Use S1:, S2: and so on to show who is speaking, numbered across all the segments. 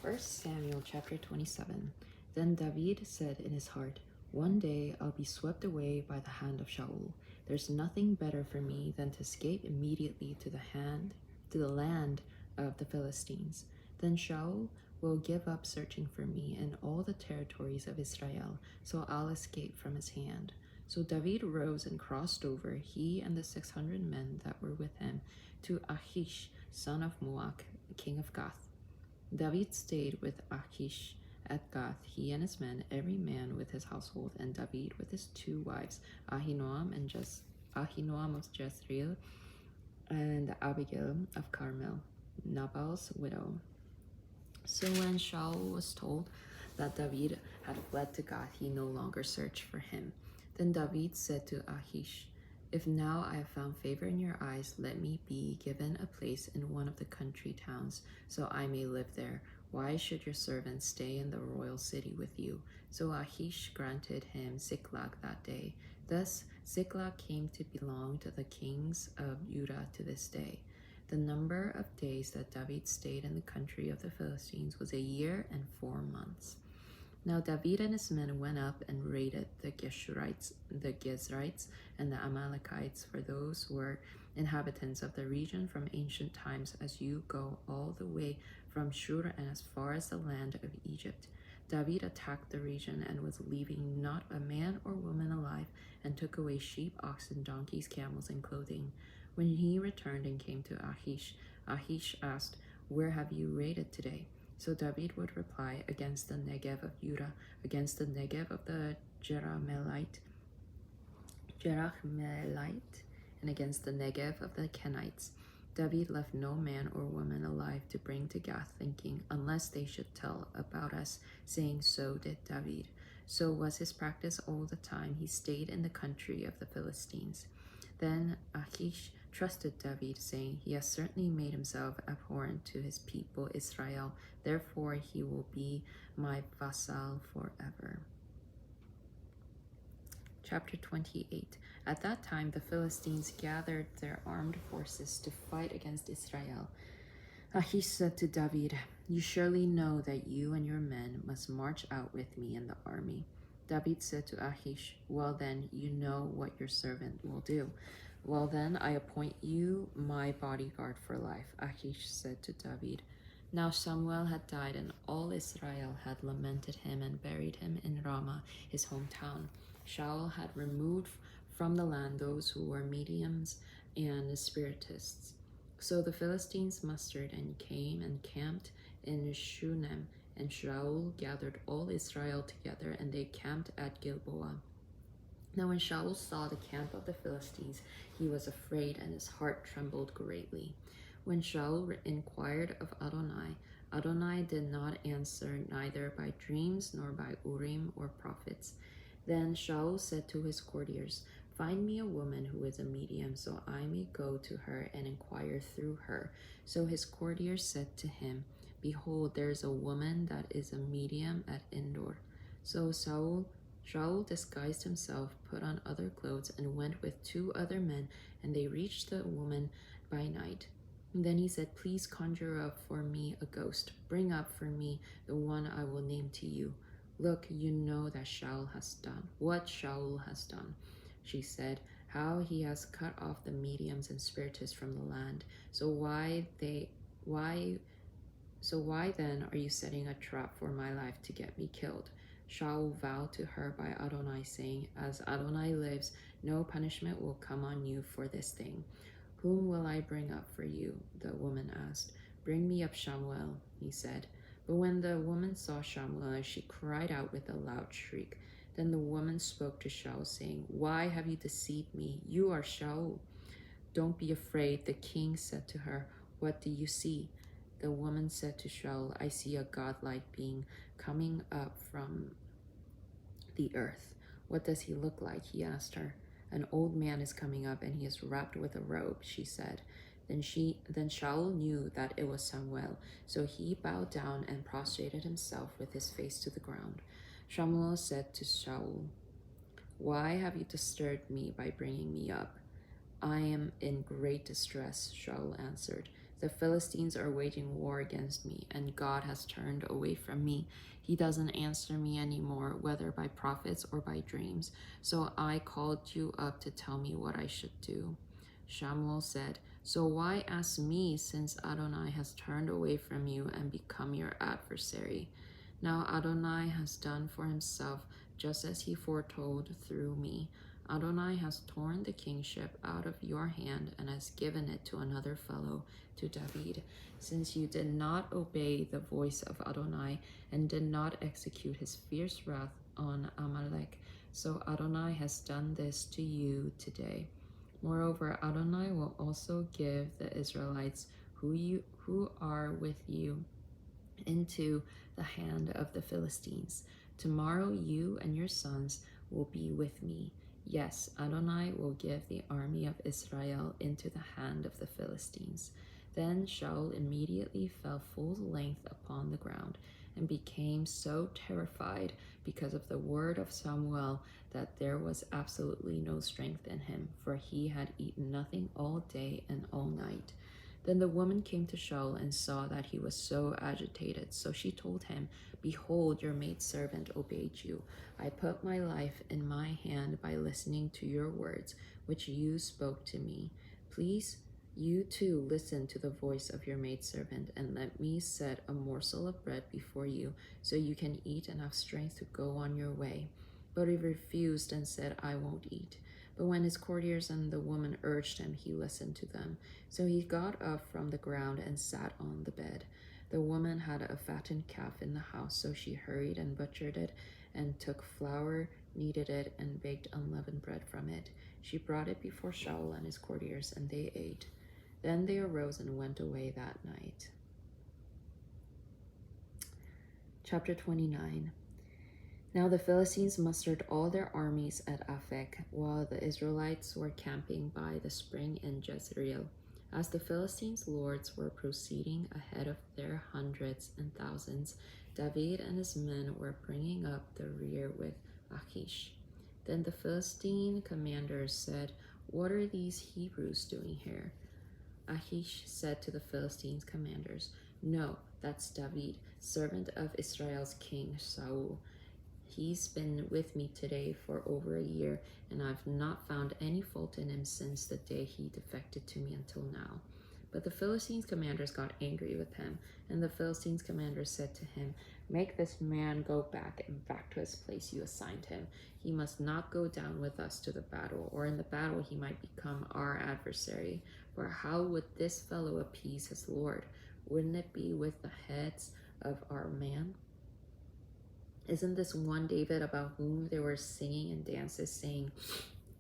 S1: First Samuel chapter 27. Then David said in his heart, "One day I'll be swept away by the hand of Shaul. There's nothing better for me than to escape immediately to the land of the Philistines. Then Shaul will give up searching for me in all the territories of Israel, so I'll escape from his hand." So David rose and crossed over, he and the 600 men that were with him, to Achish, son of Maok, king of Gath. David stayed with Achish at Gath, he and his men, every man with his household, and David with his 2 wives, Ahinoam of Jezreel, and Abigail of Carmel, Nabal's widow. So when Shaul was told that David had fled to Gath, he no longer searched for him. Then David said to Achish, "If now I have found favor in your eyes, let me be given a place in one of the country towns, so I may live there. Why should your servant stay in the royal city with you?" So Achish granted him Ziklag that day. Thus Ziklag came to belong to the kings of Judah to this day. The number of days that David stayed in the country of the Philistines was 1 year and 4 months. Now David and his men went up and raided the Geshurites, the Gezrites, and the Amalekites, for those were inhabitants of the region from ancient times, as you go all the way from Shur and as far as the land of Egypt. David attacked the region and was leaving not a man or woman alive, and took away sheep, oxen, donkeys, camels, and clothing. When he returned and came to Achish, Achish asked, "Where have you raided today?" So David would reply, "Against the Negev of Judah, against the Negev of the Jerahmeelite, and against the Negev of the Kenites." David left no man or woman alive to bring to Gath, thinking, unless they should tell about us, saying, "So did David." So was his practice all the time he stayed in the country of the Philistines. Then Achish trusted David, saying, "He has certainly made himself abhorrent to his people Israel, therefore he will be my vassal forever." Chapter 28. At that time the Philistines gathered their armed forces to fight against Israel. Achish said to David, "You surely know that you and your men must march out with me in the army." David said to Achish, "Well then, you know what your servant will do." "Well then, I appoint you my bodyguard for life," Achish said to David. Now Samuel had died, and all Israel had lamented him and buried him in Ramah, his hometown. Shaul had removed from the land those who were mediums and spiritists. So the Philistines mustered and came and camped in Shunem, and Shaul gathered all Israel together, and they camped at Gilboa. Now when Shaul saw the camp of the Philistines, he was afraid, and his heart trembled greatly. When Shaul inquired of Adonai, Adonai did not answer, neither by dreams nor by Urim or prophets. Then Shaul said to his courtiers, "Find me a woman who is a medium, so I may go to her and inquire through her." So his courtiers said to him, "Behold, there is a woman that is a medium at Endor." So Shaul disguised himself, put on other clothes, and went with 2 other men, and they reached the woman by night. And then he said, "Please conjure up for me a ghost. Bring up for me the one I will name to you." "Look, you know that what Shaul has done." She said, "How he has cut off the mediums and spiritists from the land. So why then are you setting a trap for my life to get me killed?" Shaul vowed to her by Adonai, saying, "As Adonai lives, no punishment will come on you for this thing." "Whom will I bring up for you?" the woman asked. "Bring me up Shamuel," he said. But when the woman saw Shamuel, she cried out with a loud shriek. Then the woman spoke to Shaul, saying, "Why have you deceived me? You are Shaul." "Don't be afraid," the king said to her. "What do you see?" The woman said to Shaul, "I see a godlike being coming up from the earth." "What does he look like?" he asked her. "An old man is coming up, and he is wrapped with a robe," she said. Then Shaul knew that it was Samuel, so he bowed down and prostrated himself with his face to the ground. Samuel said to Shaul, "Why have you disturbed me by bringing me up?" "I am in great distress," Shaul answered. The Philistines are waging war against me, and God has turned away from me. He doesn't answer me anymore, whether by prophets or by dreams. So I called you up to tell me what I should do." Shamuel said, "So why ask me, since Adonai has turned away from you and become your adversary? Now Adonai has done for himself just as he foretold through me. Adonai has torn the kingship out of your hand and has given it to another fellow, to David. Since you did not obey the voice of Adonai and did not execute his fierce wrath on Amalek, so Adonai has done this to you today. Moreover, Adonai will also give the Israelites who are with you into the hand of the Philistines. Tomorrow you and your sons will be with me. Yes, Adonai will give the army of Israel into the hand of the Philistines." Then Shaul immediately fell full length upon the ground and became so terrified because of the word of Samuel that there was absolutely no strength in him, for he had eaten nothing all day and all night. Then the woman came to Shaul and saw that he was so agitated. So she told him, "Behold, your maidservant obeyed you. I put my life in my hand by listening to your words, which you spoke to me. Please, you too listen to the voice of your maidservant, and let me set a morsel of bread before you, so you can eat and have strength to go on your way." But he refused and said, "I won't eat." But when his courtiers and the woman urged him, he listened to them. So he got up from the ground and sat on the bed. The woman had a fattened calf in the house, so she hurried and butchered it and took flour, kneaded it, and baked unleavened bread from it. She brought it before Shaul and his courtiers, and they ate. Then they arose and went away that night. Chapter 29. Now the Philistines mustered all their armies at Aphek, while the Israelites were camping by the spring in Jezreel. As the Philistines' lords were proceeding ahead of their hundreds and thousands, David and his men were bringing up the rear with Achish. Then the Philistine commanders said, "What are these Hebrews doing here?" Achish said to the Philistines' commanders, "No, that's David, servant of Israel's king Saul. He's been with me today for over a year, and I've not found any fault in him since the day he defected to me until now." But the Philistines' commanders got angry with him, and the Philistines' commanders said to him, "Make this man go back to his place you assigned him. He must not go down with us to the battle, or in the battle he might become our adversary. For how would this fellow appease his lord? Wouldn't it be with the heads of our men? Isn't this one David about whom they were singing and dances, saying,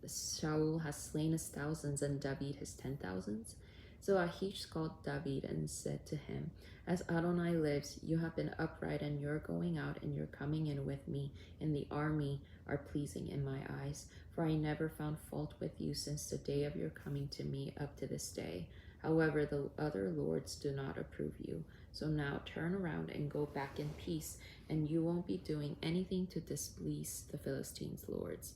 S1: 'Shaul has slain his thousands and David his 10,000s?'" So Achish called David and said to him, "As Adonai lives, you have been upright, and your going out and your coming in with me in the army are pleasing in my eyes. For I never found fault with you since the day of your coming to me up to this day. However, the other lords do not approve you. So now turn around and go back in peace, and you won't be doing anything to displease the Philistines' lords."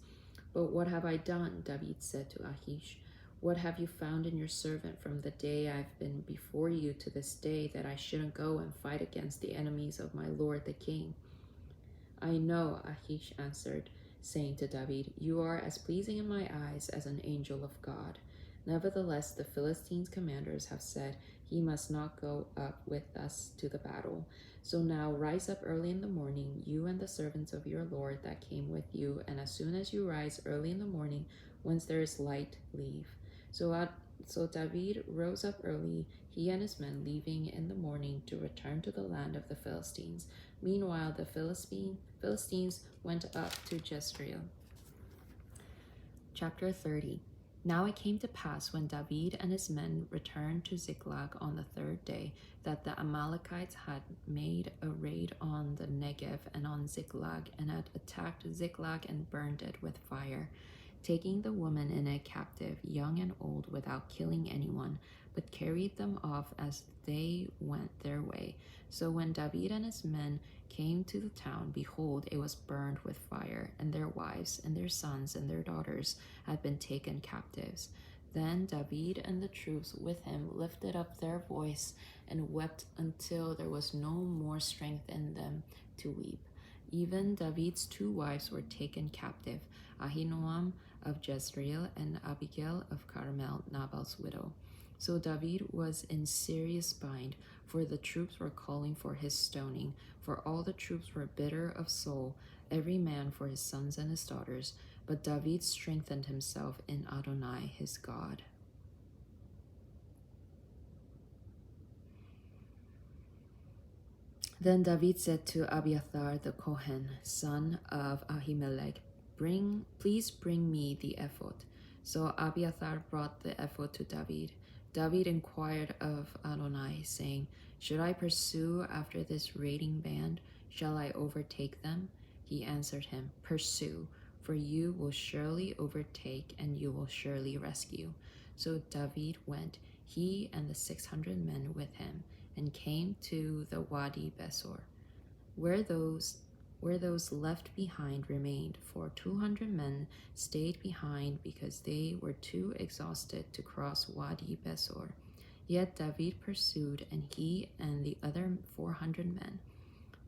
S1: "But what have I done?" David said to Achish. "What have you found in your servant from the day I've been before you to this day, that I shouldn't go and fight against the enemies of my lord the king?" "I know," Achish answered, saying to David, "you are as pleasing in my eyes as an angel of God. Nevertheless, the Philistines' commanders have said, 'He must not go up with us to the battle.' So now rise up early in the morning, you and the servants of your lord that came with you, and as soon as you rise early in the morning, once there is light, leave." So David rose up early, he and his men, leaving in the morning to return to the land of the Philistines. Meanwhile, the Philistines went up to Jezreel. Chapter 30. Now it came to pass, when David and his men returned to Ziklag on the third day, that the Amalekites had made a raid on the Negev and on Ziklag, and had attacked Ziklag and burned it with fire, taking the women in it captive, young and old, without killing anyone, but carried them off as they went their way. So when David and his men came to the town, behold, it was burned with fire, and their wives and their sons and their daughters had been taken captives. Then David and the troops with him lifted up their voice and wept until there was no more strength in them to weep. Even David's 2 wives were taken captive, Ahinoam of Jezreel and Abigail of Carmel, Nabal's widow. So David was in serious bind, for the troops were calling for his stoning, for all the troops were bitter of soul, every man for his sons and his daughters. But David strengthened himself in Adonai his God. Then David said to Abiathar the Kohen, son of Ahimelech, Please bring me the ephod. So Abiathar brought the ephod to David. David inquired of Adonai, saying, Should I pursue after this raiding band? Shall I overtake them? He answered him, Pursue, for you will surely overtake and you will surely rescue. So David went, he and the 600 men with him, and came to the Wadi Besor, where those left behind remained, for 200 men stayed behind because they were too exhausted to cross Wadi Besor. Yet David pursued, and he and the other 400 men.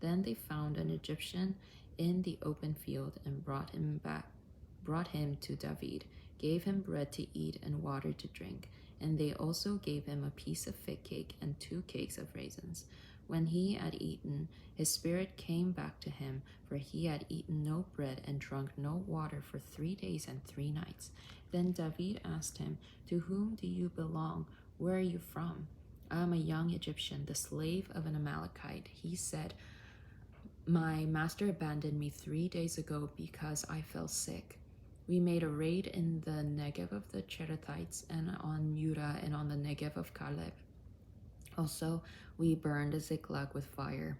S1: Then they found an Egyptian in the open field and brought him to David, gave him bread to eat and water to drink, and they also gave him a piece of fig cake and 2 cakes of raisins. When he had eaten, his spirit came back to him, for he had eaten no bread and drunk no water for 3 days and 3 nights. Then David asked him, To whom do you belong? Where are you from? I am a young Egyptian, the slave of an Amalekite. He said, My master abandoned me 3 days ago because I fell sick. We made a raid in the Negev of the Cherethites and on Judah and on the Negev of Caleb. Also, we burned Ziklag with fire.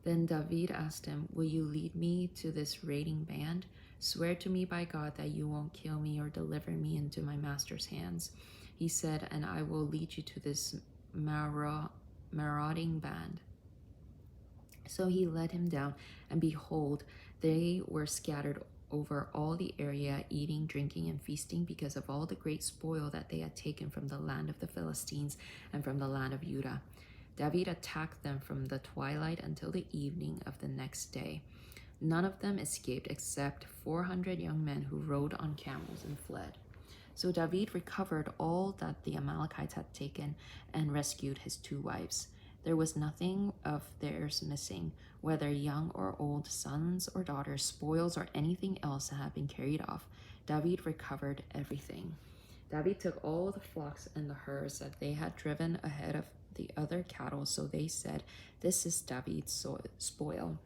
S1: Then David asked him, Will you lead me to this raiding band? Swear to me by God that you won't kill me or deliver me into my master's hands. He said, And I will lead you to this marauding band. So he led him down, and behold, they were scattered over all the area, eating, drinking, and feasting because of all the great spoil that they had taken from the land of the Philistines and from the land of Judah. David attacked them from the twilight until the evening of the next day. None of them escaped except 400 young men who rode on camels and fled. So David recovered all that the Amalekites had taken and rescued his 2 wives. There was nothing of theirs missing, whether young or old, sons or daughters, spoils or anything else that had been carried off. David recovered everything. David took all the flocks and the herds that they had driven ahead of the other cattle, so they said, This is David's spoil.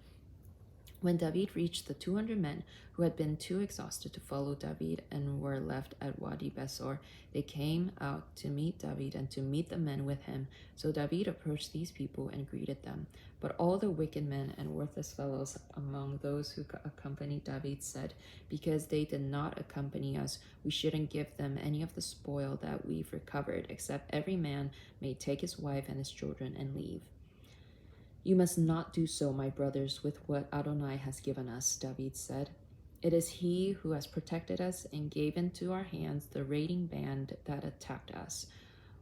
S1: When David reached the 200 men who had been too exhausted to follow David and were left at Wadi Besor, they came out to meet David and to meet the men with him. So David approached these people and greeted them. But all the wicked men and worthless fellows among those who accompanied David said, Because they did not accompany us, we shouldn't give them any of the spoil that we've recovered, except every man may take his wife and his children and leave. You must not do so, my brothers, with what Adonai has given us, David said. It is he who has protected us and gave into our hands the raiding band that attacked us.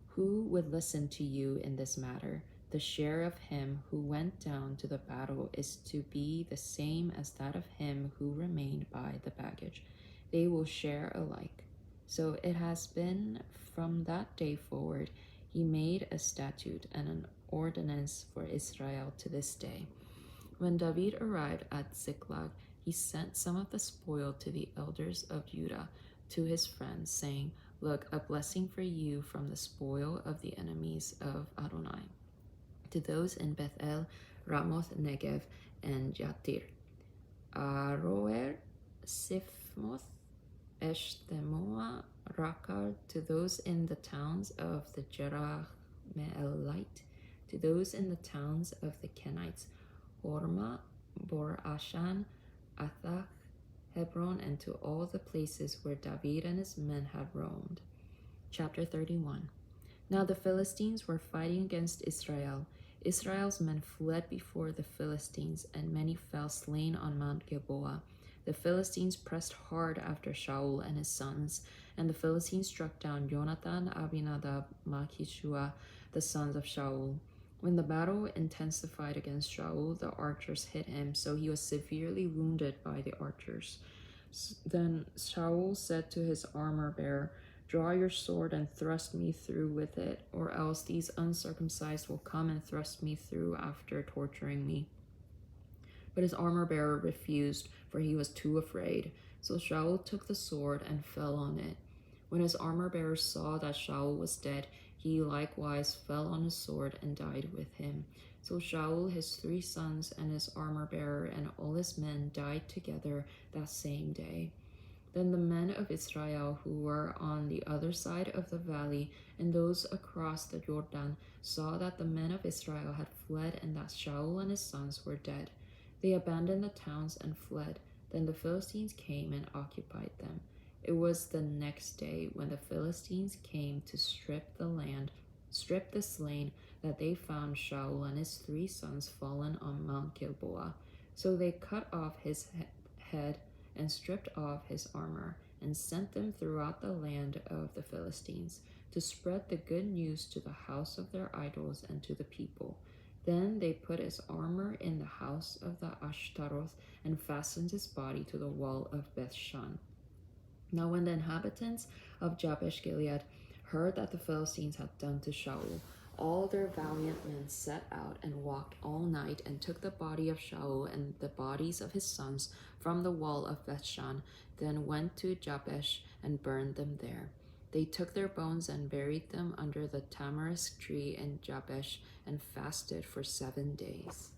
S1: Who would listen to you in this matter? The share of him who went down to the battle is to be the same as that of him who remained by the baggage. They will share alike. So it has been from that day forward. He made a statute and an ordinance for Israel to this day. When David arrived at Ziklag, he sent some of the spoil to the elders of Judah, to his friends, saying, Look, a blessing for you from the spoil of the enemies of Adonai. To those in Bethel, Ramoth Negev, and Yatir, Aroer, Sifmoth, Eshtemoa, Rakal, to those in the towns of the Jerahmeelite, to those in the towns of the Kenites, Hormah, Bor Ashan, Athach, Hebron, and to all the places where David and his men had roamed. Chapter 31. Now the Philistines were fighting against Israel. Israel's men fled before the Philistines, and many fell slain on Mount Gilboa. The Philistines pressed hard after Shaul and his sons, and the Philistines struck down Jonathan, Abinadab, Malchishua, the sons of Shaul. When the battle intensified against Shaul, the archers hit him, so he was severely wounded by the archers. Then Shaul said to his armor-bearer, "Draw your sword and thrust me through with it, or else these uncircumcised will come and thrust me through after torturing me." But his armor-bearer refused, for he was too afraid. So Shaul took the sword and fell on it. When his armor-bearer saw that Shaul was dead, he likewise fell on his sword and died with him. So Shaul, his 3 sons, and his armor-bearer, and all his men died together that same day. Then the men of Israel who were on the other side of the valley and those across the Jordan saw that the men of Israel had fled and that Shaul and his sons were dead. They abandoned the towns and fled. Then the Philistines came and occupied them. It was the next day when the Philistines came to strip the slain, that they found Shaul and his 3 sons fallen on Mount Gilboa. So they cut off his head and stripped off his armor, and sent them throughout the land of the Philistines, to spread the good news to the house of their idols and to the people. Then they put his armor in the house of the Ashtaroth, and fastened his body to the wall of Bethshan. Now when the inhabitants of Jabesh Gilead heard that the Philistines had done to Shaul, all their valiant men set out and walked all night, and took the body of Shaul and the bodies of his sons from the wall of Bethshan, then went to Jabesh and burned them there. They took their bones and buried them under the tamarisk tree in Jabesh, and fasted for 7 days.